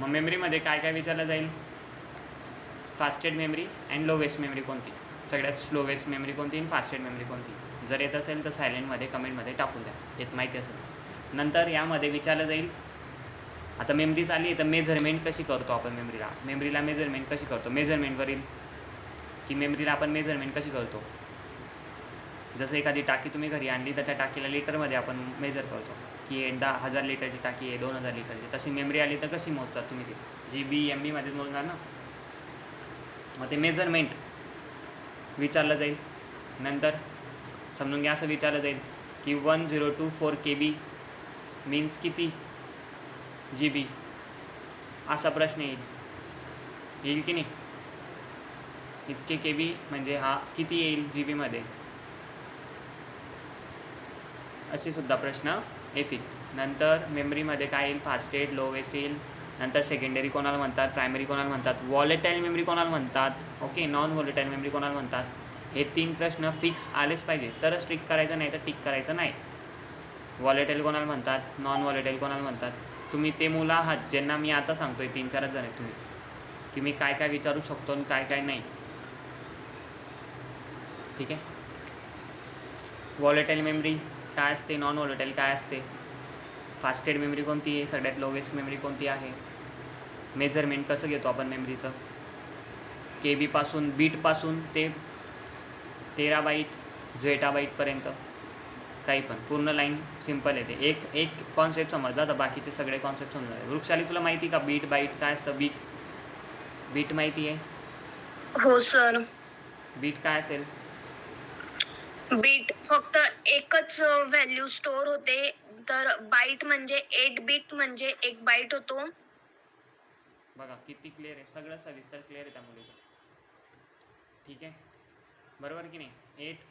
मग मेमरीमध्ये काय काय विचारलं जाईल? Fastest memory and lowest memory कोणती, सगळ्यात स्लोवेस्ट मेमरी कोणती आणि फास्टेड मेमरी कोणती. जर येत असेल तर सायलेंटमध्ये कमेंटमध्ये टाकून द्या, येत माहिती असेल. नंतर यामध्ये विचारलं जाईल, आता मेमरीज आली तर मेजरमेंट कशी करतो आपण मेमरीला मेजरमेंट कशी करतो, मेजरमेंटवरील की मेमरीला आपण मेजरमेंट कशी करतो. जसं एखादी टाकी तुम्ही घरी आणली तर त्या टाकीला लिटरमध्ये आपण मेजर करतो की 10,000 लिटरची टाकी आहे, 2,000 लिटरची. तशी मेमरी आली तर कशी मोजतात तुम्ही ती? GB MBमध्ये मोजणार ना. मग ते मेजरमेंट विचारलं जाईल. नंतर समजून घ्या, असं विचारलं जाईल की 1024 KB मीन्स किती GB, असा प्रश्न येईल की नाही. इतके KB म्हणजे हा किती येईल GB मध्ये, असे सुद्धा प्रश्न येतील. नंतर मेमरीमध्ये काय येईल? फास्टेड, लोवेस्ट येईल. नंतर सेकंडरी कोणाला म्हणतात, प्रायमरी कोणाला म्हणतात, व्हॉलेटाईल मेमरी कोणाला म्हणतात, ओके, नॉन व्हॉलेटाईल मेमरी कोणाला म्हणतात. हे 3 प्रश्न फिक्स आलेच पाहिजे, तरच टिक करायचं, नाही तर टिक करायचं नाही. व्हॉलेटाईल कोणाला म्हणतात, नॉन व्हॉलेटाईल कोणाला म्हणतात. तुम्ही ते मुलं आहात ज्यांना मी आता सांगतोय, 3-4 जण आहेत तुम्ही, की मी काय काय विचारू शकतो आणि काय काय नाही. ठीक आहे. व्हॉलेटाईल मेमरी काय असते, नॉन व्हॉलेटाईल काय असते, फास्टेड मेमरी कोणती आहे, सगळ्यात लोवेस्ट मेमरी कोणती आहे, मेजरमेंट कसं घेतो आपण मेमरीचं, KB बीटपासून ते 13 बाईट झेटाबाईटपर्यंत, काही पण पूर्ण लाईन सिम्पल येते. एक कॉन्सेप्ट समजला तर बाकीचे सगळे कॉन्सेप्ट समजले. वृक्षाली तुला माहिती का बीट बाईट काय असतं? बीट माहिती आहे? हो सर. बीट काय असेल? बीट फक्त एकच व्हॅल्यू स्टोअर होते, तर बाईट म्हणजे 8 बीट म्हणजे 1 बाईट होतो. बघा किती क्लिअर आहे, सगळं सविस्तर क्लिअर आहे त्या मुलीचं. ठीक आहे, बरोबर की नाही.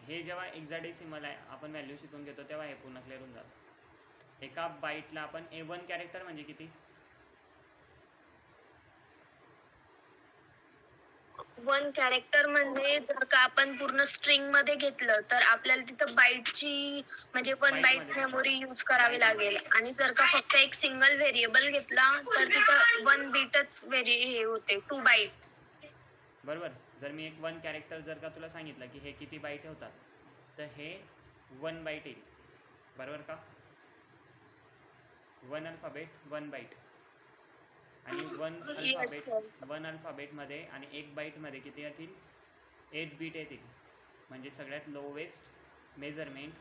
हे जेव्हा हेक्साडेसिमल आहे आपण व्हॅल्यू शिकून घेतो तेव्हा हे पूर्ण क्लिअर होऊन जातं. एका बाईटला आपण 1 कॅरेक्टर म्हणजे किती? 1 कॅरेक्टर म्हणजे जर का आपण पूर्ण स्ट्रिंग मध्ये घेतलं तर आपल्याला तिथं बाईटची म्हणजे 1 बाईट मेमरी यूज करावी लागेल. आणि जर का फक्त एक सिंगल व्हेरिएबल घेतला तर तिथं 1 बीटच हे होते, 2 बाईट. बरोबर. जर मी एक 1 कॅरेक्टर जर का तुला सांगितलं की हे किती बाईट होतात, तर हे 1 बाईट येईल, बरोबर का. 1 अल्फाबेट 1 बाईट, आणि 1 अल्फाबेटमध्ये आणि 1 बाईटमध्ये किती येतील? 8 बीट येतील. म्हणजे सगळ्यात लोवेस्ट मेजरमेंट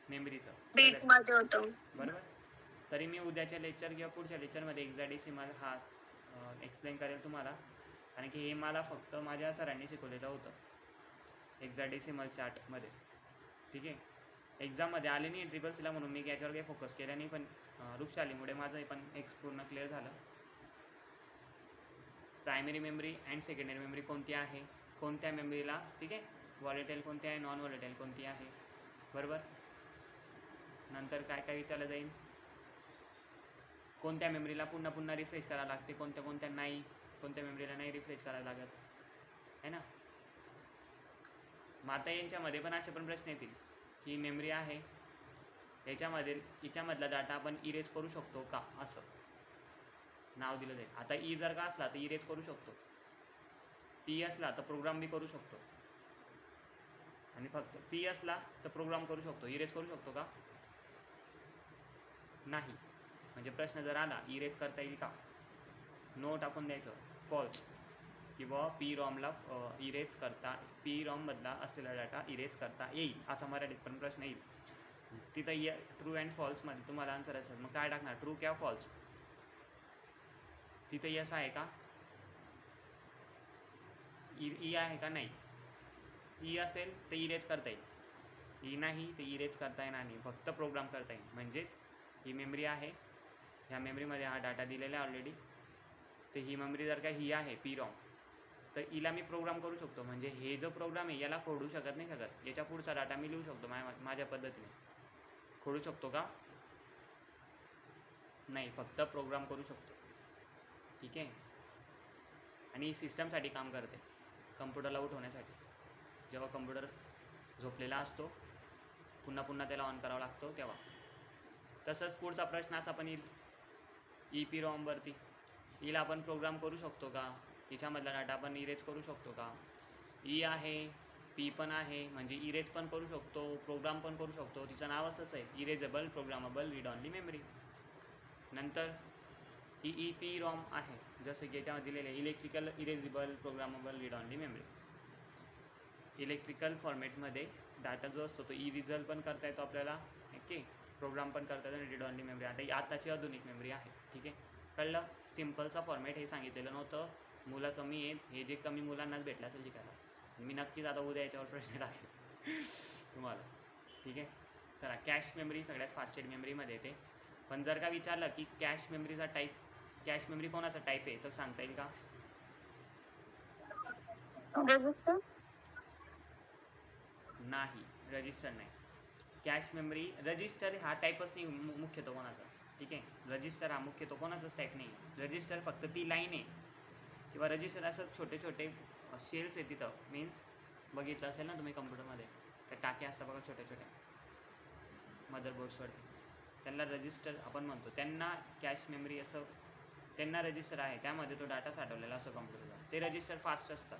मेमरीचं बीटमध्ये होतं. बरोबर. तरी मी उद्याच्या लेक्चर किंवा पुढच्या लेक्चरमध्ये हेक्साडेसिमल हा एक्सप्लेन करेल तुम्हाला, कारण की हे मला फक्त माझ्या सरांनी शिकवलेलं होतं हेक्साडेसिमल चार्टमध्ये. ठीक आहे. एक्झाममध्ये आले नाही CCC म्हणून मी याच्यावर काही फोकस केला नाही, पण वृक्षालीमुळे माझं पण पूर्ण क्लिअर झालं. Primary memory and secondary memory कोणती आहे, कोणत्या मेमरीला, ठीक आहे, व्हॉलेटाईल कोणती आहे, नॉन व्हॉलेटाईल कोणती आहे, बरोबर. नंतर काय काय विचारलं जाईल, कोणत्या मेमरीला पुन्हा पुन्हा रिफ्रेश करावं लागते, कोणत्या नाही, कोणत्या मेमरीला नाही रिफ्रेश करायला लागत आहे ना. मग आता यांच्यामध्ये पण असे पण प्रश्न येतील की मेमरी आहे याच्यामधला डाटा आपण इरेज करू शकतो का, असं नाव दिलं जाईल. आता जर का असला तर इरेज करू शकतो, P असला तर प्रोग्राम बी करू शकतो, आणि फक्त P असला तर प्रोग्राम करू शकतो, इरेज करू शकतो का नाही. म्हणजे प्रश्न जर आला इरेज करता येईल का, नो टाकून द्यायचं, फॉल्स, किंवा PROMला इरेज करता, PROM मधला असलेला डाटा इरेज करता येईल, असा मराठीत पण प्रश्न येईल. तिथं ट्रू अँड फॉल्समध्ये तुम्हाला आन्सर असेल, मग काय टाकणार, ट्रू किंवा फॉल्स. तिथं यस आहे का, ई आहे का, नाही. ई असेल तर इरेज करता येईल, ई नाही तर इरेज करता येणार नाही, फक्त प्रोग्राम करता येईल. म्हणजेच ही मेमरी आहे, ह्या मेमरीमध्ये हा डाटा दिलेला आहे ऑलरेडी, तर ही मेमरी जर का ही आहे PROM, तर हिला मी प्रोग्राम करू शकतो. म्हणजे हे जो प्रोग्राम आहे याला खोडू शकत नाही शकत, याच्या पुढचा डाटा मी लिहू शकतो माझ्या पद्धतीने. खोडू शकतो का, नाही, फक्त प्रोग्राम करू शकतो. ठीक आहे. आणि सिस्टमसाठी काम करते, कम्प्युटरला उठवण्यासाठी. जेव्हा कम्प्युटर झोपलेला असतो पुन्हा पुन्हा त्याला ऑन करावा लागतो तेव्हा. तसंच पुढचा प्रश्न असा पण येईल ई पी रॉमवरती ईला आपण प्रोग्राम करू शकतो का, हिच्यामधला डाटा आपण इरेज करू शकतो का. ई आहे, पी पण आहे, म्हणजे इरेज पण करू शकतो, प्रोग्राम पण करू शकतो. तिचं नाव असंच आहे, erasable programmable read only memory. नंतर ही ई पी रॉम आहे, जसं की याच्यामध्ये दिलेलं आहे electrical erasable programmable read only memory. Electrical फॉर्मॅटमध्ये डाटा जो असतो तो इरिजल पण करता येतो आपल्याला, ओके, प्रोग्राम पण करता येतो आणि रीड ऑनली मेमरी. आता ही आताची आधुनिक मेमरी आहे, ठीक आहे. कळलं. सिम्पलचा फॉर्मॅट हे सांगितलेलं नव्हतं. मुलं कमी आहेत, हे जे कमी मुलांनाच भेटलं असेल शिकायला. मी नक्कीच आता उद्या याच्यावर प्रश्न टाकेल तुम्हाला, ठीक आहे. चला, कॅश मेमरी सगळ्यात फास्टेड मेमरीमध्ये येते. पण जर का विचारलं की कॅश मेमरीचा टाईप, कॅश मेमरी कोणाचा टाईप आहे, तर सांगता येईल का. रजिस्टर नाही, रजिस्टर नाही. कॅश मेमरी रजिस्टर हा टाईपच नाही मुख्यतः कोणाचा, ठीक आहे. रजिस्टर हा मुख्यतः कोणाचाच टाईप नाही. रजिस्टर फक्त ती लाईन आहे, किंवा रजिस्टर असं छोटे छोटे शेल्स आहे तिथं. मीन्स बघितलं असेल ना तुम्ही कम्प्युटरमध्ये, त्या टाक्या असतात बघा छोट्या छोट्या मदरबोर्ड्सवरती, त्यांना रजिस्टर आपण म्हणतो. त्यांना कॅश मेमरी असं, त्यांना रजिस्टर आहे, त्यामध्ये तो डाटा साठवलेला असतो कम्प्युटरचा. ते रजिस्टर फास्ट असतात,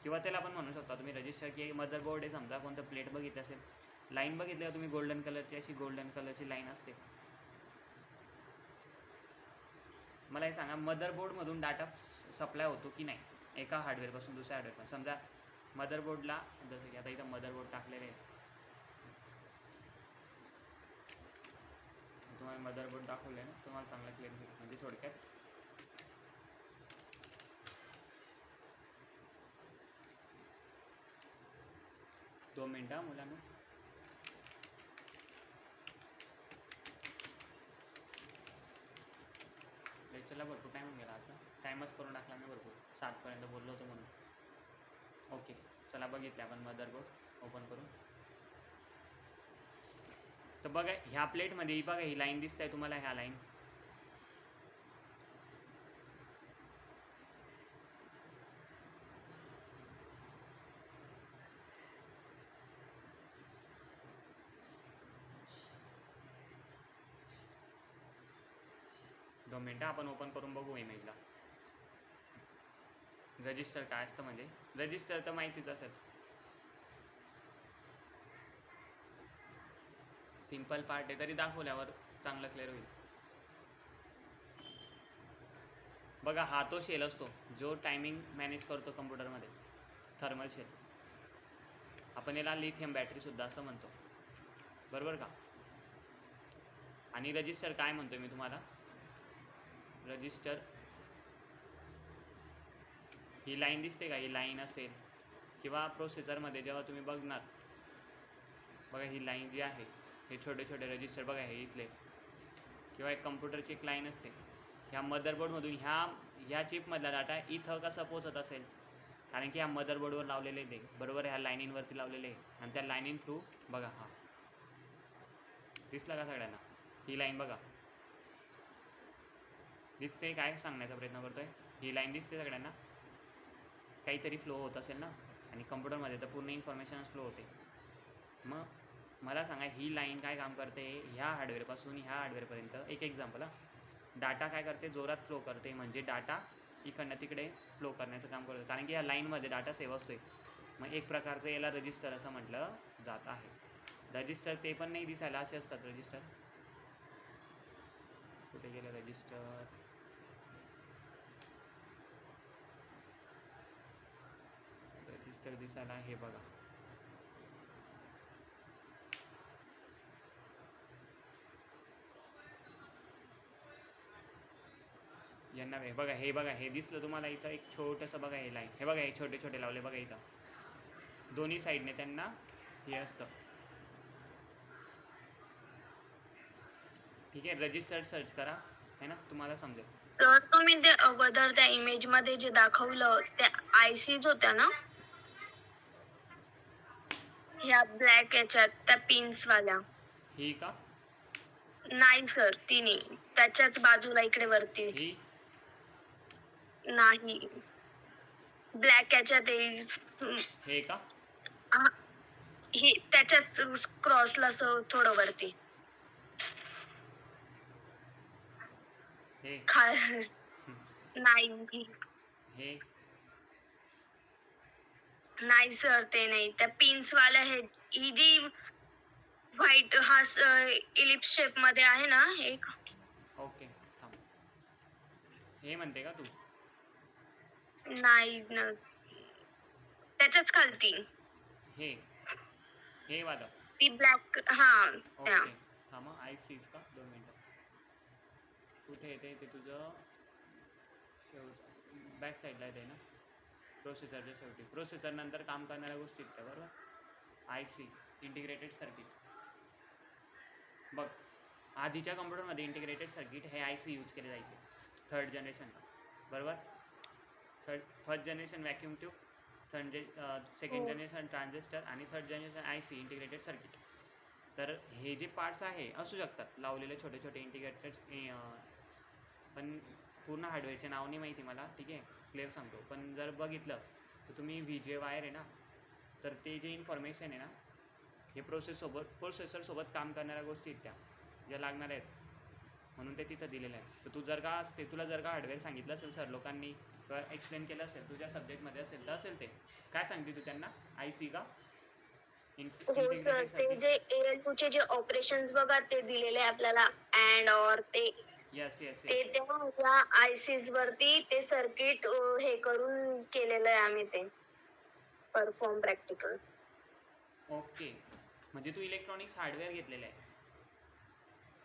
किंवा त्याला आपण म्हणू शकता तुम्ही रजिस्टर की मदरबोर्ड आहे समजा, कोणतं प्लेट बघितलं असेल, लाईन बघितली का तुम्ही गोल्डन कलरची, अशी गोल्डन कलरची लाईन असते. मला हे सांगा, मदरबोर्डमधून डाटा सप्लाय होतो की नाही एका हार्डवेअरपासून दुसऱ्या हार्डवेअरपासून. समजा मदरबोर्डला, जसं की आता इथं मदरबोर्ड टाकलेले आहे, तुम्हाला मदरबोर्ड दाखवले ना, तुम्हाला चांगला क्लिअर होईल. म्हणजे थोडक्यात 2 मिनटं मुलांना. लेक्चरला भरपूर टाईम गेला आता, टाईमच करून टाकला मी भरपूर, 7पर्यंत बोललो होतो म्हणून. ओके, चला बघितले आपण मदरबोर्ड ओपन करून. तर बघा ह्या प्लेटमध्ये बघा ही लाईन दिसत आहे तुम्हाला, ह्या लाईन दोन मिनटं आपण ओपन करून बघू इमेजला. रजिस्टर काय असतं, म्हणजे रजिस्टर तर माहितीच असेल, सिंपल पार्ट आहे, तरी दाखवल्यावर चांगलं क्लिअर होईल. बघा हा तो शेल असतो जो टायमिंग मॅनेज करतो कम्प्युटरमध्ये, थर्मल शेल. आपण याला लिथियम बॅटरीसुद्धा असं म्हणतो, बरोबर का. आणि रजिस्टर काय म्हणतो मी तुम्हाला, रजिस्टर ही लाईन दिसते का, ही लाईन असेल, किंवा प्रोसेसरमध्ये जेव्हा तुम्ही बघणार, बघा ही लाईन जी आहे, हे छोटे छोटे रजिस्टर बघा, हे इथले, किंवा एक कम्प्युटरची एक लाईन असते. ह्या मदरबोर्डमधून ह्या चिपमधला डाटा इथं कसा पोचत असेल, कारण की ह्या मदरबोर्डवर लावलेले ते बरोबर ह्या लाईनींवरती लावलेले आहे, आणि त्या लाईनीं थ्रू बघा, हा दिसला का सगळ्यांना, ही लाईन बघा दिसते. काय सांगण्याचा प्रयत्न करतोय, ही लाईन दिसते सगळ्यांना, काहीतरी फ्लो होत असेल ना, आणि कम्प्युटरमध्ये तर पूर्ण इन्फॉर्मेशनच फ्लो होते. मग मला सांगा ही लाईन काय काम करते, ह्या हार्डवेअरपासून ह्या हार्डवेअरपर्यंत. एक एक्झाम्पल, डाटा काय करते, जोरात फ्लो करते, म्हणजे डाटा इकडनं तिकडे फ्लो करण्याचं काम करतो, कारण की ह्या लाईनमध्ये डाटा सेव्ह असतोय. मग एक प्रकारचं याला रजिस्टर असं म्हटलं जात आहे. रजिस्टर ते पण नाही दिसायला, असे असतात रजिस्टर. कुठे गेलं रजिस्टर, रजिस्टर दिसायला हे बघा, यांना हे बघा, हे बघा, हे दिसलं तुम्हाला इथं एक छोटंसं बघा, हे लाईन, हे बघा, हे छोटे छोटे लावले बघा इथं, दोन्ही साईडने त्यांना हे असतं, ठीक आहे. रजिस्टर सर्च करा, है ना, तुम्हाला समजेल. तर तुम्ही ते अगोदर त्या इमेज मध्ये जे दाखवलं त्या आयसीज होत्या ना, ह्या ब्लॅक याच्यात त्या पिन्स वाल्या. ही का, नाही सर, ती नाही, त्याच्याच बाजूला इकडे वरती. ही नाही, ब्लॅक याच्यात हे का, ही त्याच्याच क्रॉसला थोडं वरती. हे नाही हे नाही सर, ते नाही. त्या पिन्स वाला हे, ही जी व्हाईट हा इलिप्स शेप मध्ये आहे ना एक. ओके थांब, हे म्हणते का तू? नाही न, त्याच्याच खालती हे हे वाला. ती ब्लॅक, हा त्या. ओके थांब, ICs का, 2 मिनटं. कुठे येते ते तुझं? शेवट बॅक साईडला येते ना, प्रोसेसरच्या शेवटी. प्रोसेसर नंतर काम करणाऱ्या गोष्टी आहेत त्या, बरोबर. IC integrated circuit. बघ, आधीच्या कम्प्युटरमध्ये इंटिग्रेटेड सर्किट हे IC यूज केले जायचे, 3rd जनरेशनला, बरोबर. First generation vacuum tube, second generation transistor आणि 3rd generation IC integrated circuit. तर हे जे पार्ट्स आहे असू शकतात लावलेले छोटे छोटे इंटिग्रेटेड, पण पूर्ण हार्डवेअरचे नाव नाही माहिती मला, ठीक आहे, क्लिअर सांगतो. पण जर बघितलं तर तुम्ही VGA वायर आहे ना, तर ते जे इन्फॉर्मेशन आहे ना, हे प्रोसेसरसोबत काम करणाऱ्या गोष्टी आहेत त्या, ज्या लागणार आहेत, म्हणून ते तिथं दिलेलं आहे. तर तुला जर का हार्डवेअर सांगितलं असेल सर लोकांनी, किंवा एक्सप्लेन केलं असेल, तुझ्या सब्जेक्टमध्ये असेल तर असेल ते. काय सांगते तू त्यांना? IC का? हो सर, ते जे ALU चे जे ऑपरेशन्स बघा ते दिलेले आपल्याला, अँड ऑर ते यस यस ते यस. त्या ICs वरती ते सर्किट हे करून केलेलं आहे आम्ही ते परफॉर्म प्रॅक्टिकल. ओके, म्हणजे तू इलेक्ट्रॉनिक्स हार्डवेअर घेतलेलं आहे?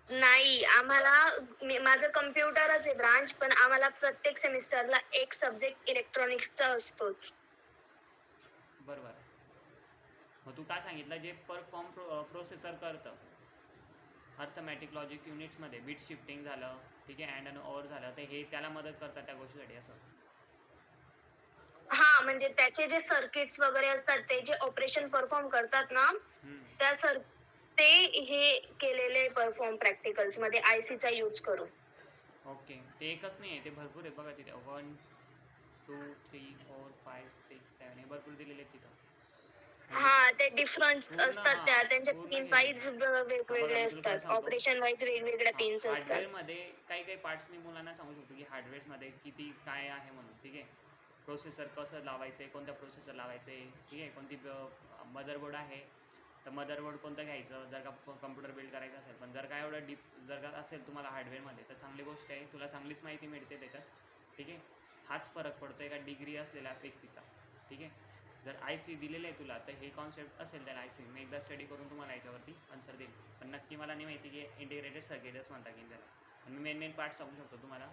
नाही, आम्हाला माझं कम्प्युटरच आहे ब्रांच, पण आम्हाला प्रत्येक सेमिस्टरला एक सब्जेक्ट इलेक्ट्रॉनिक्सचा असतोच. बरोबर. मग तू काय सांगितलं, जे परफॉर्म प्रोसेसर करतं अर्थमॅटिक लॉजिक युनिट्समध्ये, बीट शिफ्टिंग झालं, ठीक आहे, अँड आणि ओव्हर झालं, तर हे त्याला मदत करतात त्या गोष्टीसाठी असं? हा, म्हणजे त्याचे जे सर्किट्स वगैरे असतात, ते जे ऑपरेशन परफॉर्म करतात ना, त्या ते हे केलेले परफॉर्म प्रॅक्टिकल्स मध्ये ICचा यूज करून. ओके, ते एकच नाही आहे, ते भरपूर आहे बघा तिथे. 1 2 3 4 5 6 7 हे भरपूर दिलेले आहेत तिथं. हा, ते डिफरंट असतात, त्या त्यांच्या पिन वाईज वेगवेगळे मी तुला काय असतात, सांगतो, ऑपरेशन वाईज वेगवेगळ्या पिन्स असतात. हार्डवेअरमध्ये काही काही पार्ट्स मी मुलांना सांगू शकतो की हार्डवेअरमध्ये किती काय आहे म्हणून, ठीक आहे. प्रोसेसर कसं लावायचं आहे, कोणतं प्रोसेसर लावायचं आहे, ठीक आहे, कोणती मदरबोर्ड आहे, तर मदरबोर्ड कोणतं घ्यायचं जर का कम्प्युटर बिल्ड करायचं असेल. पण जर का एवढं डीप जर का असेल तुम्हाला हार्डवेअरमध्ये, तर चांगली गोष्ट आहे, तुला चांगलीच माहिती मिळते त्याच्यात, ठीक आहे. हाच फरक पडतो एका डिग्री असलेल्या व्यक्तीचा, ठीक आहे. जर IC दिलेलं आहे तुला, तर हे कॉन्सेप्ट असेल त्याला IC, मी एकदा स्टडी करून तुम्हाला याच्यावरती आन्सर देईल. पण नक्की मला नाही माहिती की इंटिग्रेटेड सर्किटच म्हणता की त्याला. पण मी मेन पार्ट सांगू शकतो तुम्हाला.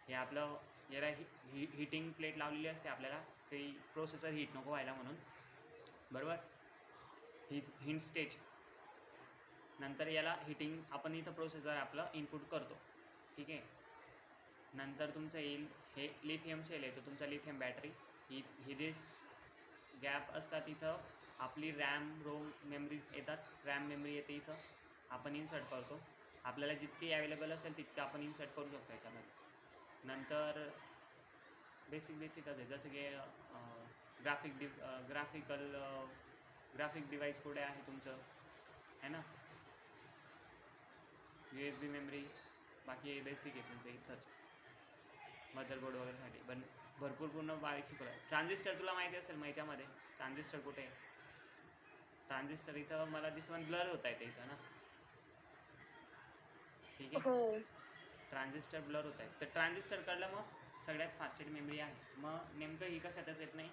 हे आपलं याला हिटिंग प्लेट लावलेली असते आपल्याला, ते प्रोसेसर हीट नको व्हायला म्हणून, बरोबर. हिट स्टेज नंतर याला हिटिंग, आपण इथं प्रोसेसर आपलं इनपुट करतो, ठीक आहे. नंतर तुमचं येईल हे लिथियम सेल आहे, तो तुमचा लिथियम बॅटरी. हे जे गॅप असतात इथं आपली रोम मेमरीज येतात, रॅम मेमरी येते इथं, आपण इन्सर्ट करतो. आपल्याला जितकी अवेलेबल असेल तितकी आपण इन्सर्ट करू शकतो याच्यामध्ये. नंतर बेसिकच आहे, जसं की ग्राफिक डिव्हाइस कुठे आहे तुमचं, है ना, USB मेमरी, बाकी हे बेसिक आहे तुमचं इथंच मदरबोर्ड वगैरेसाठी. पण भरपूर पूर्ण बारीक शिकवलं. ट्रान्झिस्टर तुला माहिती असेल मग याच्यामध्ये ट्रान्झिस्टर कुठे आहे? ट्रान्झिस्टर इथं मला दिसवून ब्लर होत आहे ते इथं ना, ठीक आहे. ट्रान्झिस्टर ब्लर होत आहे, तर ट्रान्झिस्टर कळलं मग सगळ्यात फास्टेस्ट मेमरी आहे. मग नेमकं ही कशातच येत नाही,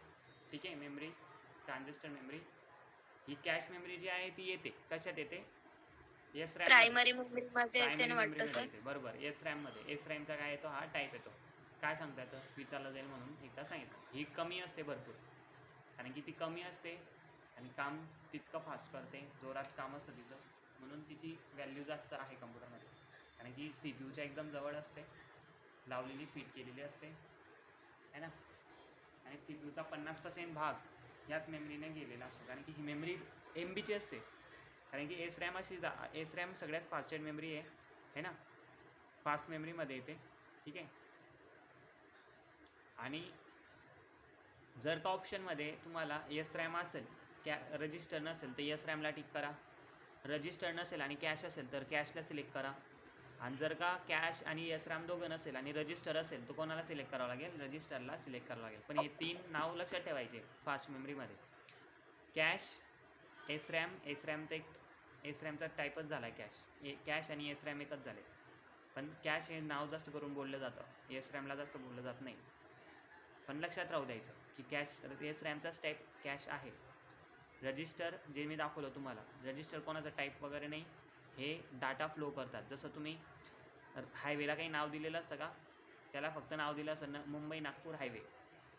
ठीक आहे. मेमरी, ट्रान्झिस्टर मेमरी, ही कॅश मेमरी जी आहे ती येते कशात येते? SRAM, प्रायमरी मेमरीमध्ये येते, बरोबर. SRAM मध्ये. SRAMचा काय येतो, हा टाईप येतो. काय सांगता येतं, विचारलं जाईल म्हणून एकदा सांगितलं. ही कमी असते भरपूर, कारण की ती कमी असते आणि काम तितकं फास्ट करते, जोरात काम असतं तिचं, म्हणून तिची व्हॅल्यू जास्त आहे कम्प्युटरमध्ये. कारण की CPUच्या एकदम जवळ असते, लावलेली फिट केलेली असते, है ना. आणि CPUचा 50% भाग याच मेमरीने गेलेला असतो, कारण की ही मेमरी MBची असते. कारण की SRAM सगळ्यात फास्टेस्ट मेमरी आहे ना, फास्ट मेमरीमध्ये येते, ठीक आहे. आणि जर का ऑप्शनमध्ये तुम्हाला SRAM असेल, रजिस्टर नसेल तर SRAMला टिक करा. रजिस्टर नसेल आणि कॅश असेल तर कॅशला सिलेक्ट करा. आणि जर का कॅश आणि SRAM दोघं नसेल आणि रजिस्टर असेल तर कोणाला सिलेक्ट करावं लागेल, रजिस्टरला सिलेक्ट करावं लागेल. पण हे 3 नाव लक्षात ठेवायचे फास्ट मेमरीमध्ये. कॅश, SRAM ते SRAMचा टाईपच झाला आहे कॅश. कॅश आणि SRAM एकच झाले. पण कॅश हे नाव जास्त करून बोललं जातं, SRAMला जास्त बोललं जात नाही. पण लक्षात राहू द्यायचं की कॅश SRAMचाच टाईप कॅश आहे. रजिस्टर जे मी दाखवलं तुम्हाला, रजिस्टर कोणाचा टाईप वगैरे नाही, हे डाटा फ्लो करतात. जसं तुम्ही हायवेला काही नाव दिलेलं असतं का, त्याला फक्त नाव दिलं असतं मुंबई नागपूर हायवे,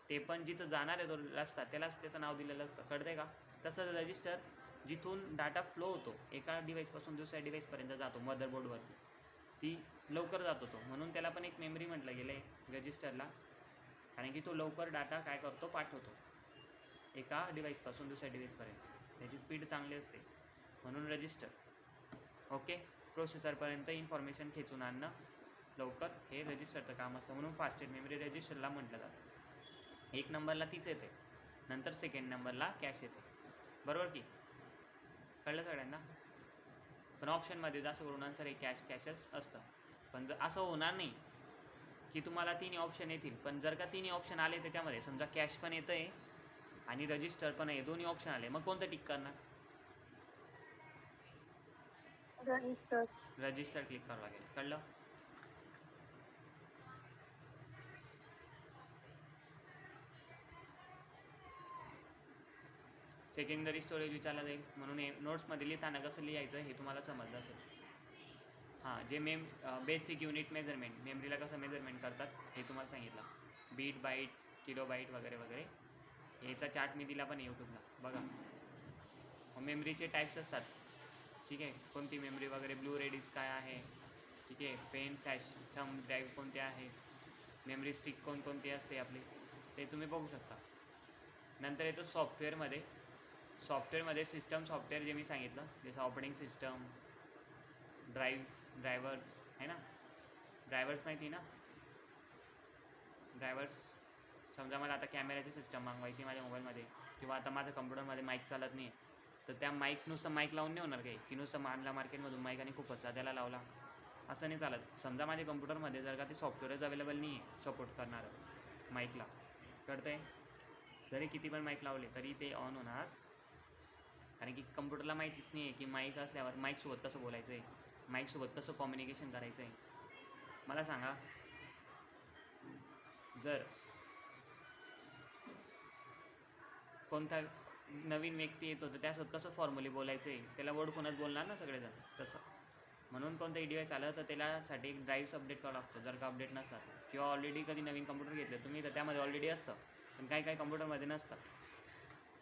ते पण जिथं जाणार आहे तो रस्ता त्यालाच त्याचं नाव दिलेलं असतं, कळतंय का. तसंच रजिस्टर जिथून डाटा फ्लो होतो एका डिव्हाइसपासून दुसऱ्या डिव्हाइसपर्यंत जातो मदरबोर्डवरती, ती लवकर जातो तो, म्हणून त्याला पण एक मेमरी म्हटलं गेलं आहे रजिस्टरला, कारण की तो लवकर डाटा काय करतो, पाठवतो एका डिव्हाइसपासून दुसऱ्या डिव्हाइसपर्यंत, त्याची स्पीड चांगली असते म्हणून रजिस्टर. ओके, प्रोसेसरपर्यंत इन्फॉर्मेशन खेचून आणणं लवकर हे रजिस्टरचं काम असतं, म्हणून फास्टेस्ट मेमरी रजिस्टरला म्हटलं जातं. 1 नंबरला तीच येते, नंतर 2nd नंबरला कॅश येते, बरोबर की, कळलं सगळ्यांना. पण ऑप्शनमध्ये जास्त करून आन्सर हे कॅशच असतं. पण जर असं होणार नाही की तुम्हाला 3 ऑप्शन येतील, पण जर का 3 ऑप्शन आले त्याच्यामध्ये, समजा कॅश पण येतं आहे आणि रजिस्टर पण आहे, दोन्ही ऑप्शन आले, मग कोणतं टिक करणार, रजिस्टर क्लिक करावं लागेल, कळलं. सेकंडरी स्टोरेज विचारला जाईल, म्हणून हे नोट्समध्ये लिहिताना कसं लिहायचं हे तुम्हाला समजलं असेल. हां, जे बेसिक युनिट मेजरमेंट, मेमरीला कसं मेजरमेंट करतात हे तुम्हाला सांगितलं, बीट, बाईट, किलो बाईट वगैरे वगैरे. याचा चार्ट मी दिला पण यूट्यूबला बघा. मेमरीचे टाईप्स असतात, ठीक आहे, कोणती मेमरी वगैरे, ब्लू रेडिस काय आहे, ठीक आहे, पेन, फ्लॅश, थंब ड्राईव्ह कोणते आहे, मेमरी स्टिक कोणकोणती असते आपली, ते तुम्ही बघू शकता. नंतर येतो सॉफ्टवेअरमध्ये सिस्टम सॉफ्टवेअर जे मी सांगितलं, जसं ऑपरेटिंग सिस्टम, ड्रायव्हर्स आहे ना, ड्रायव्हर्स माहिती ना, ड्रायव्हर्स. समजा मला आता कॅमेऱ्याची सिस्टम मागवायची माझ्या मोबाईलमध्ये, किंवा आता माझ्या कम्प्युटरमध्ये माईक चालत नाही आहे, तर त्या नुसतं माईक लावून नाही होणार काही, की नुसतं आणला मार्केटमधून माईक आणि खूप असला त्याला लावला, असं नाही चालत. समजा माझ्या कम्प्युटरमध्ये जर का ते सॉफ्टवेअरच अवेलेबल नाही आहे सपोर्ट करणारं माईकला, कळतं आहे, जरी किती पण माईक लावले तरी ते ऑन होणार, कारण की कम्प्युटरला माहितीच नाही आहे की माईक असल्यावर माईकसोबत कसं बोलायचं आहे, माईकसोबत कसं कम्युनिकेशन करायचं आहे. मला सांगा, जर कोणता नवीन व्यक्ती येतो तर त्यासोबत कसं फॉर्मली बोलायचं आहे, त्याला ओळखूनच बोलणार ना सगळेजण, तसं. म्हणून कोणतंही डिव्हाइस आलं तर त्यासाठी एक ड्राईव्स अपडेट करावं लागतो, जर का अपडेट नसला किंवा ऑलरेडी कधी नवीन कम्प्युटर घेतलं तुम्ही तर त्यामध्ये ऑलरेडी असतं, पण काही कम्प्युटरमध्ये नसतं.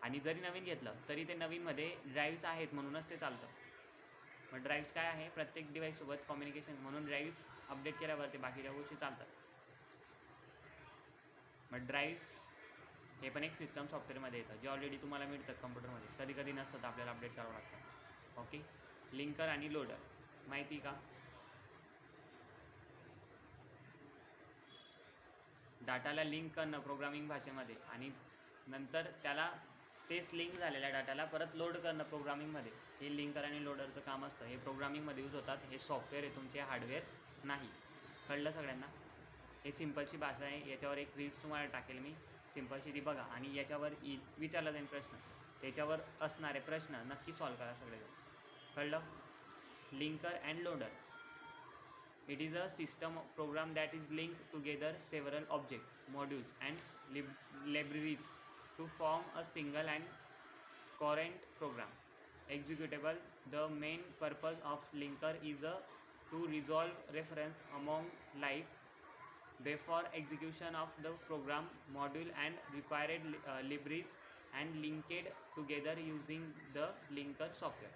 आणि जरी नवीन घेतलं तरी ते नवीनमध्ये ड्राईव्स आहेत म्हणूनच ते चालतं. मग ड्राईव्स काय आहे, प्रत्येक डिव्हाइससोबत कम्युनिकेशन, म्हणून ड्राईव्स अपडेट केल्यावरती बाकीच्या गोष्टी चालतात. मग ड्राईव्स हे पण एक सिस्टम सॉफ्टवेअरमध्ये येतं, जे ऑलरेडी तुम्हाला मिळतं कम्प्युटरमध्ये, कधी कधी नसतं तर आपल्याला अपडेट करावं लागतं. ओके, लिंकर आणि लोडर माहिती का, डाटाला लिंक करणं प्रोग्रामिंग भाषेमध्ये, आणि नंतर त्याला तेच लिंक झालेल्या डाटाला परत लोड करणं प्रोग्रामिंगमध्ये, हे लिंकर आणि लोडरचं काम असतं. हे प्रोग्रामिंगमध्ये यूज होतात, हे सॉफ्टवेअर आहे तुमचे, हार्डवेअर नाही. कळलं सगळ्यांना. हे सिम्पलची भाषा आहे, याच्यावर एक रील्स तुम्हाला टाकेल मी सिम्पलची, ती बघा, आणि याच्यावर विचारला जाईल प्रश्न, त्याच्यावर असणारे प्रश्न नक्की सॉल्व करा सगळेजण. कळलं. Linker and loader, it is a system program that is linked together several objects, modules and libraries to form a single and coherent program executable. The main purpose of linker is to resolve reference among lives before execution of the program module and required libraries and linked together using the linker software.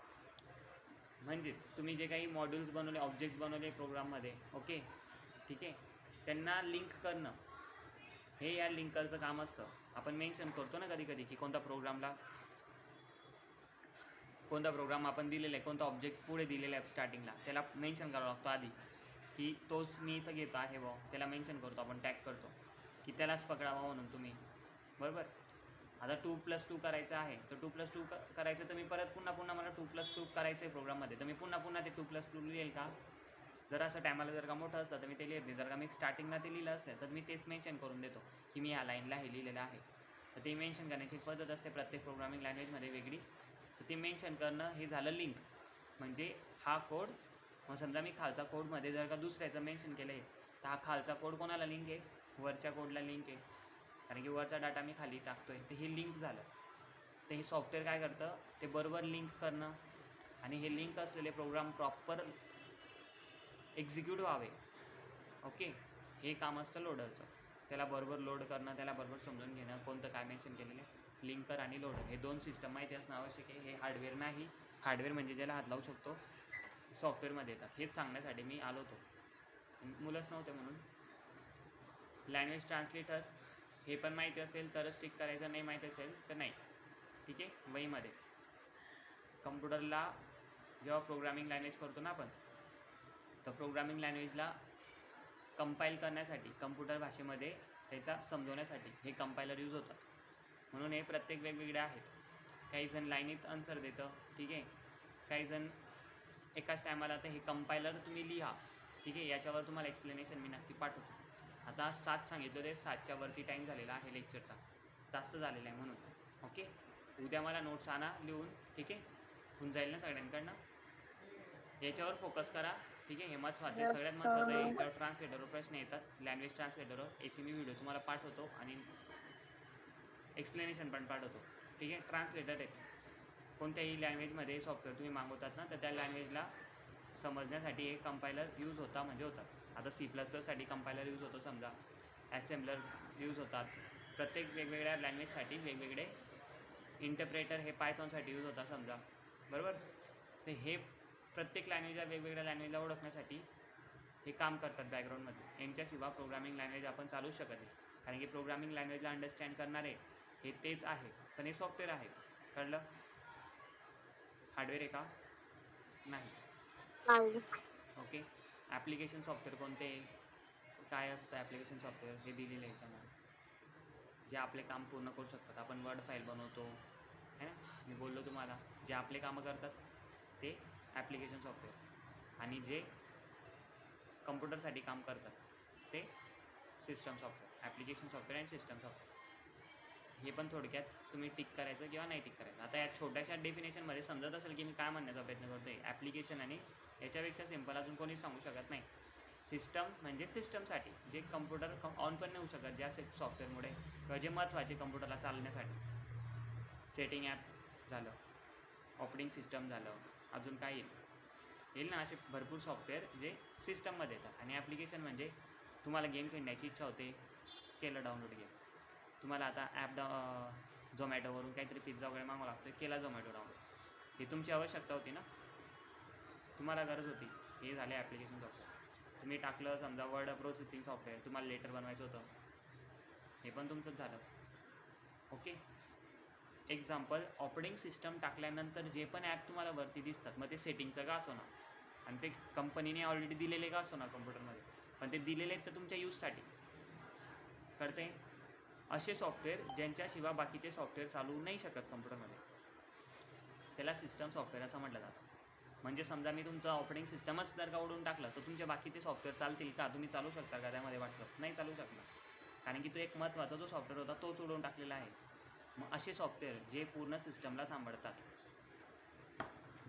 म्हणजेच तुम्ही जे काही modules बनवले, objects बनवले प्रोग्राममध्ये, okay, ठीक आहे, त्यांना लिंक करणं हे या लिंकरचं काम असतं. आपण मेन्शन करतो ना कधी कधी की कोणता प्रोग्राम आपण दिलेला आहे, कोणता ऑब्जेक्ट पुढे दिलेला आहे स्टार्टिंगला, त्याला मेन्शन करावं लागतो आधी की तोच मी इथं घेतो आहे बा, त्याला मेन्शन करतो आपण, टॅग करतो की त्यालाच पकडावा म्हणून तुम्ही, बरोबर. आता 2+2 करायचं आहे तर 2+2 करायचं तर मी परत पुन्हा मला 2+2 करायचं आहे प्रोग्राममध्ये, तर मी पुन्हा ते 2+2 लिहेल का, जर असं टायमाला जर का मोठं असलं तर मी ते लिहित नाही. जर का मी स्टार्टिंगला ते लिहिलं असलं तर मी तेच मेन्शन करून देतो की मी ह्या लाईनला हे लिहिलेलं आहे. तर ते मेन्शन करण्याची पद्धत असते प्रत्येक प्रोग्रामिंग लँग्वेजमध्ये वेगळी. तर ते मेन्शन करणं हे झालं लिंक. म्हणजे हा कोड, मग समजा मी खालचा कोडमध्ये जर का दुसऱ्याचं मेन्शन केलं आहे तर हा खालचा कोड कोणाला लिंक आहे? वरच्या कोडला लिंक आहे, कारण की वरचा डाटा मी खाली टाकतो आहे. तर हे लिंक झालं. तर हे सॉफ्टवेअर काय करतं, ते बरोबर लिंक करणं आणि हे लिंक असलेले प्रोग्राम प्रॉपर एक्झिक्यूट व्हावे. ओके, हे काम असतं लोडरचं. त्याला बरोबर लोड करणं, त्याला बरोबर समजून घेणं, कोणतं काय मेन्शन केलेलं आहे, लिंकर आणि लोडर हे 2 सिस्टम माहिती असणं आवश्यक आहे. हे हार्डवेअर नाही, हार्डवेअर म्हणजे ज्याला हात लावू शकतो सॉफ्टवेअरमध्ये येतात. हेच सांगण्यासाठी मी आलो होतो, मुलंच नव्हते म्हणून. लँग्वेज ट्रान्सलेटर हे पण माहिती असेल तरच टिक करायचं, नाही माहिती असेल तर नाही. ठीक आहे, वहीमध्ये कम्प्युटरला जेव्हा प्रोग्रामिंग लँग्वेज करतो ना आपण, तर प्रोग्रामिंग लँग्वेजला कंपाईल करण्यासाठी कम्प्युटर भाषेमध्ये त्याचा समजवण्यासाठी हे कंपायलर यूज होतात. म्हणून हे प्रत्येक वेगवेगळे आहेत. काही जण लाईनीत आन्सर देतं, ठीक आहे. काही जण एकाच टायमाला. तर हे कंपायलर तुम्ही लिहा, ठीक आहे. याच्यावर तुम्हाला एक्सप्लेनेशन मी नक्की पाठवतो. आता 7 सांगितलं, ते 7च्या वरती टाईम झालेला आहे लेक्चरचा, जास्त झालेला आहे म्हणून. ओके, उद्या मला नोट्स आणा लिहून, ठीक आहे. होऊन जाईल ना सगळ्यांकडनं. याच्यावर फोकस करा, ठीक आहे. हे महत्त्वाचं आहे, सगळ्यात महत्त्वाचं आहे. याच्यावर ट्रान्सलेटरवर प्रश्न येतात, लँग्वेज ट्रान्सलेटरवर. याची मी व्हिडिओ तुम्हाला पाठवतो आणि एक्सप्लेनेशन पण पाठवतो, ठीक आहे. ट्रान्सलेटर आहेत कोणत्याही लँग्वेजमध्ये सॉफ्टवेअर तुम्ही मागवतात ना, तर त्या लँग्वेजला समजण्यासाठी एक कंपायलर यूज होता म्हणजे होतात. आता C++साठी कंपायलर यूज होतो समजा, ॲसेंबलर यूज होतात. प्रत्येक वेगवेगळ्या लँग्वेजसाठी वेगवेगळे इंटरप्रेटर हे पायथॉनसाठी यूज होतात समजा, बरोबर. तर हे प्रत्येक लँग्वेजला वेगवेगळ्या लँग्वेजला ओळखण्यासाठी हे काम करतात बॅकग्राऊंडमध्ये. यांच्याशिवाय प्रोग्रामिंग लँग्वेज आपण चालूच शकत नाही, कारण की प्रोग्रामिंग लँग्वेजला अंडरस्टँड करणारे हे तेच आहे. पण हे सॉफ्टवेअर आहे, कळलं. हार्डवेअर आहे का? नाही. ओके. ॲप्लिकेशन सॉफ्टवेअर कोणते, काय असतं ॲप्लिकेशन सॉफ्टवेअर हे दिलेलं आहे याच्यामध्ये, जे आपले काम पूर्ण करू शकतात. आपण वर्ड फाईल बनवतो है ना, मी बोललो तुम्हाला. जे आपले कामं करतात ते ॲप्लिकेशन सॉफ्टवेअर, आणि जे कम्प्युटरसाठी काम करतात ते सिस्टम सॉफ्टवेअर. ॲप्लिकेशन सॉफ्टवेअर आणि सिस्टम सॉफ्टवेअर हे पण थोडक्यात तुम्ही टिक करायचं किंवा नाही टिक करायचं. आता या छोट्याशा डेफिनेशनमध्ये समजत असेल की मी काय म्हणण्याचा प्रयत्न करतो आहे. ॲप्लिकेशन आणि याच्यापेक्षा सिम्पल अजून कोणीच सांगू शकत नाही. सिस्टम म्हणजे सिस्टमसाठी जे कम्प्युटर ऑन पण नाही होऊ शकत ज्या सॉफ्टवेअरमुळे, किंवा जे महत्त्वाचे कम्प्युटरला चालण्यासाठी. सेटिंग ॲप झालं, ऑपरेटिंग सिस्टम झालं, अजून काय येईल ना, असे भरपूर सॉफ्टवेअर जे सिस्टममध्ये येतात. आणि ॲप्लिकेशन म्हणजे तुम्हाला गेम खेळण्याची इच्छा होते, केलं डाउनलोड गेम. तुम्हाला आता ॲप झोमॅटोवरून काहीतरी पिझ्झा वगैरे मागवा लागतो, केला झोमॅटो डाउनलोड. ही तुमची आवश्यकता होती ना, तुम्हाला गरज होती. हे झाले ॲप्लिकेशन सॉफ्टवेअर. तुम्ही टाकलं समजा वर्ड प्रोसेसिंग सॉफ्टवेअर, तुम्हाला लेटर बनवायचं होतं, हे पण तुमचंच झालं. ओके. एक्झाम्पल, ऑपरेटिंग सिस्टम टाकल्यानंतर जे पण ॲप तुम्हाला वरती दिसतात, मग ते सेटिंगचं का असो ना, आणि ते कंपनीने ऑलरेडी दिलेले का असो ना कम्प्युटरमध्ये, पण ते दिलेले आहेत तर तुमच्या यूजसाठी. कळते. असे सॉफ्टवेअर ज्यांच्याशिवाय बाकीचे सॉफ्टवेअर चालू नाही शकत कम्प्युटरमध्ये, त्याला सिस्टम सॉफ्टवेअर असं म्हटलं जातं. म्हणजे समजा मी तुमचं ऑपरेटिंग सिस्टमच जर का उडवून टाकलं तर तुमचे बाकीचे सॉफ्टवेअर चालतील का? तुम्ही चालू शकता का त्यामध्ये व्हॉट्सअप? नाही चालू शकणार, कारण की तो एक महत्त्वाचा जो सॉफ्टवेअर होता तोच उडवून टाकलेला आहे. मग असे सॉफ्टवेअर जे पूर्ण सिस्टमला सांभाळतात.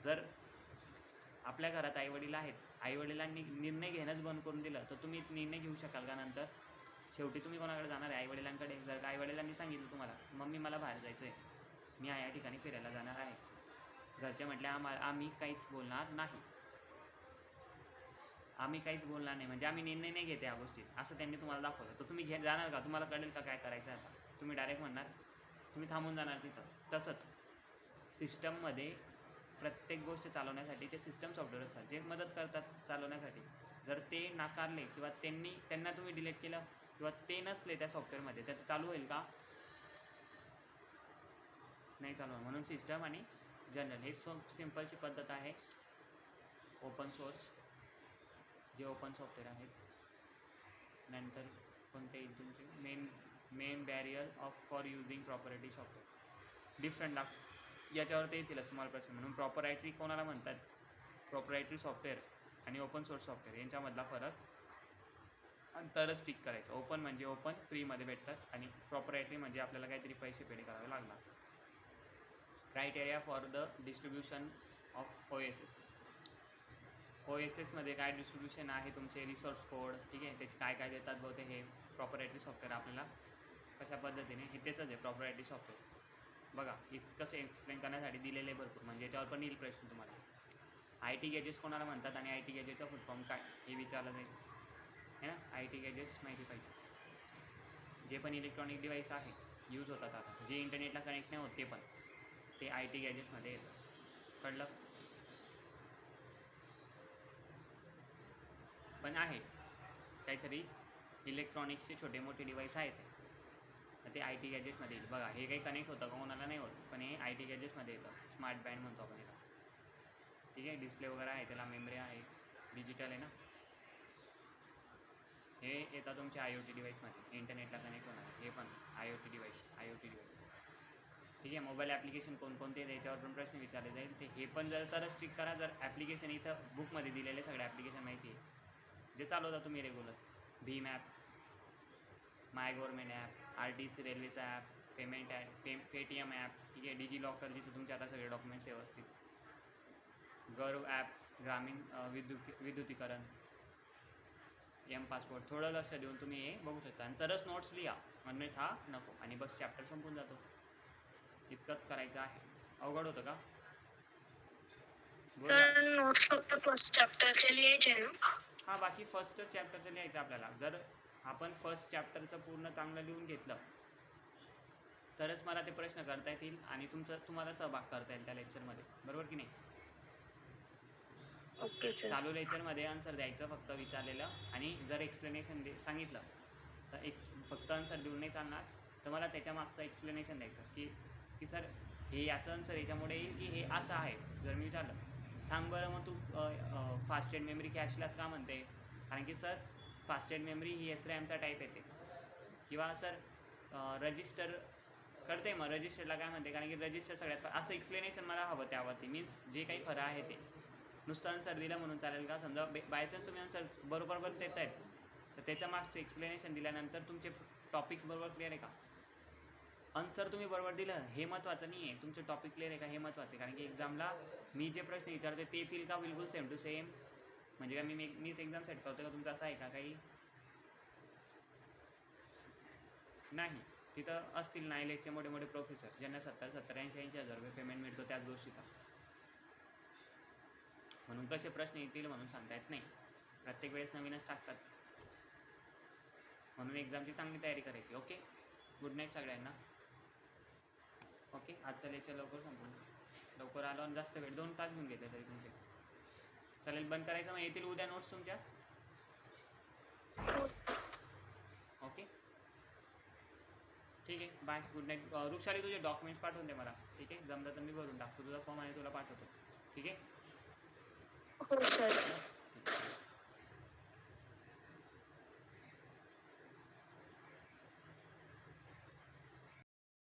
जर आपल्या घरात आईवडील आहेत, आईवडिलांनी निर्णय घेणंच बंद करून दिलं तर तुम्ही निर्णय घेऊ शकाल का नंतर? शेवटी तुम्ही कोणाकडे जाणार आहे? आईवडिलांकडे. जर का आईवडिलांनी सांगितलं तुम्हाला, मम्मी मला बाहेर जायचं आहे, मी या ठिकाणी फिरायला जाणार आहे, घरचे म्हटले आम्ही काहीच बोलणार नाही, आम्ही काहीच बोलणार नाही म्हणजे आम्ही निर्णय नाही घेते या गोष्टीत, असं त्यांनी तुम्हाला दाखवलं, तर तुम्ही जाणार का? तुम्हाला कळेल का काय करायचं आहे आता? तुम्ही डायरेक्ट म्हणणार, तुम्ही थांबून जाणार तिथं. तसंच सिस्टममध्ये प्रत्येक गोष्ट चालवण्यासाठी ते सिस्टम सॉफ्टवेअर असतात जे मदत करतात चालवण्यासाठी. जर ते नाकारले किंवा त्यांना तुम्ही डिलीट केलं किंवा ते नसले त्या सॉफ्टवेअरमध्ये, तर ते चालू होईल का? नाही चालू. म्हणून सिस्टम आणि जनरल हे सिम्पलची पद्धत आहे. ओपन सोर्स जे ओपन सॉफ्टवेअर आहेत, नंतर कोणते येईल तुमचे main barrier for using property software different याच्यावर ते येतीलच तुम्हाला प्रश्न. म्हणून प्रॉपरायटरी कोणाला म्हणतात? प्रॉपरायटरी सॉफ्टवेअर आणि ओपन सोर्स सॉफ्टवेअर यांच्यामधला फरक अंतरच टिक करायचं. ओपन म्हणजे ओपन फ्रीमध्ये भेटतात आणि प्रॉपरायटरी म्हणजे आपल्याला काहीतरी पैसे पेड करावे लागणार. Criteria for the distribution of OSS. OSSमध्ये काय डिस्ट्रीब्युशन आहे तुमचे रिसोर्स कोड, ठीक आहे, त्याचे काय काय देतात बहुते हे प्रॉपरायटरी सॉफ्टवेअर आपल्याला कशा पद्धतीने हे त्याचंच आहे प्रॉपरायटरी सॉफ्टवेअर. बघा कसं एक्सप्लेन करण्यासाठी दिलेले भरपूर, म्हणजे याच्यावर पण येईल प्रश्न तुम्हाला. IT गॅजेट्स कोणाला म्हणतात आणि IT गॅजेटचा फुल फॉर्म काय हे विचारलं जाईल, है ना. IT गॅजेट्स माहिती पाहिजे. जे पण इलेक्ट्रॉनिक डिव्हाइस आहे यूज होतात आता, जे इंटरनेटला कनेक्ट नाही होत ते पण, ते IT गॅजेट्समध्ये येतं. कळलं. पण आहे काहीतरी इलेक्ट्रॉनिक्सचे छोटे मोठे डिव्हाइस आहेत ते IT गॅजेट्समध्ये येईल. बघा हे काही कनेक्ट होतं का कोणाला नाही होत, पण हे IT गॅजेट्समध्ये येतं. स्मार्ट बँड म्हणतो आपण याला, ठीक आहे. डिस्प्ले वगैरे आहे, त्याला मेमरी आहे, डिजिटल आहे ना. हे येतात तुमच्या IoT डिव्हाइसमध्ये, इंटरनेटला कनेक्ट होणार हे पण IoT डिव्हाइस. ठीक आहे. मोबाईल ॲप्लिकेशन कोणकोणते त्याच्यावर पण प्रश्न विचारले जाईल. ते हे पण जर तरच स्टिक करा जर ॲप्लिकेशन इथं बुकमध्ये दिलेले सगळे ॲप्लिकेशन माहिती आहे जे चालवता तुम्ही रेग्युलर. भीम ॲप, माय गव्हर्मेंट ॲप, RTC रेल्वेचा app, payment app, Paytm app, ठीक आहे. डिजी लॉकर जिथे तुमचे आता सगळे डॉक्युमेंट्स व्यवस्थित, गर्व ॲप, ग्रामीण विद्युतीकरण, पासपोर्ट. थोडं लक्ष देऊन तुम्ही हे बघू शकता आणि तरच नोट्स लिहा, म्हणजे हा नको आणि बस चॅप्टर संपून जातो. इतकंच करायचं आहे. अवघड होतं का? तर नोट्स फक्त फर्स्ट चॅप्टरचे लिहायचे ना? हां, बाकी फर्स्ट चॅप्टरचं लिहायचं आपल्याला. जर आपण फर्स्ट चॅप्टरचं पूर्ण चांगलं लिहून घेतलं तरच मला ते प्रश्न करता येतील आणि तुम्हाला सहभाग करता येईल त्या लेक्चरमध्ये, बरोबर की नाही. Okay sir. चालू लेक्चरमध्ये आन्सर द्यायचं फक्त विचारलेलं, आणि जर एक्सप्लेनेशन सांगितलं तर फक्त आन्सर देऊन नाही चालणार, तर मला त्याच्या मागचं एक्सप्लेनेशन द्यायचं की सर हे याचं आन्सर याच्यामुळे येईल की हे असं आहे. जर मी विचारलं सांग बरं मग तू फास्टेड मेमरी कॅशलाच का म्हणते, कारण की सर फास्टेड मेमरी ही SRAMचा टाईप येते, किंवा सर रजिस्टर करते, मग रजिस्टरला काय म्हणते, कारण की रजिस्टर सगळ्यात असं एक्सप्लेनेशन मला हवं त्यावरती. मीन्स जे काही खरं आहे ते. नुसतं आन्सर दिलं म्हणून चालेल का. समजा बायचान्स तुम्ही आन्सर बरोबर देत आहेत तर त्याच्या मागचं एक्सप्लेनेशन दिल्यानंतर तुमचे टॉपिक्स बरोबर क्लिअर आहे का. आन्सर तुम्ही बरोबर दिलं हे महत्त्वाचं नाही आहे, तुमचे टॉपिक क्लिअर आहे का हे महत्त्वाचं आहे. कारण की एक्झामला मी जे प्रश्न विचारते तेच येईल का बिलकुल सेम टू सेम, म्हणजे का मीच एक्झाम सेट करतो का तुमचं असं आहे का काही नाही. तिथं असतील ना IELTSचे मोठे मोठे प्रोफेसर ज्यांना 70,000-80,000 रुपये पेमेंट मिळतो त्याच गोष्टीचा. म्हणून कसे प्रश्न येतील म्हणून सांगता येत नाही, प्रत्येक वेळेस नवीनच टाकतात. म्हणून एक्झामची चांगली तयारी करायची. ओके, गुड नाईट सगळ्यांना. ओके, आजचं लेक्चर लवकर संपून लवकर आलो आणि जास्त वेळ 2 तास घेऊन घेतले तरी तुमचे. चालेल, बंद करायचं. मग येतील उद्या नोट्स तुमच्या. ओके, ठीक आहे, बाय, गुड नाईट. वृक्षाली तुझे डॉक्युमेंट्स पाठवून दे मला, ठीक आहे. जमलं तर मी भरून टाकतो, तुझा फॉर्म आहे तुला पाठवतो, ठीक आहे. हो सर.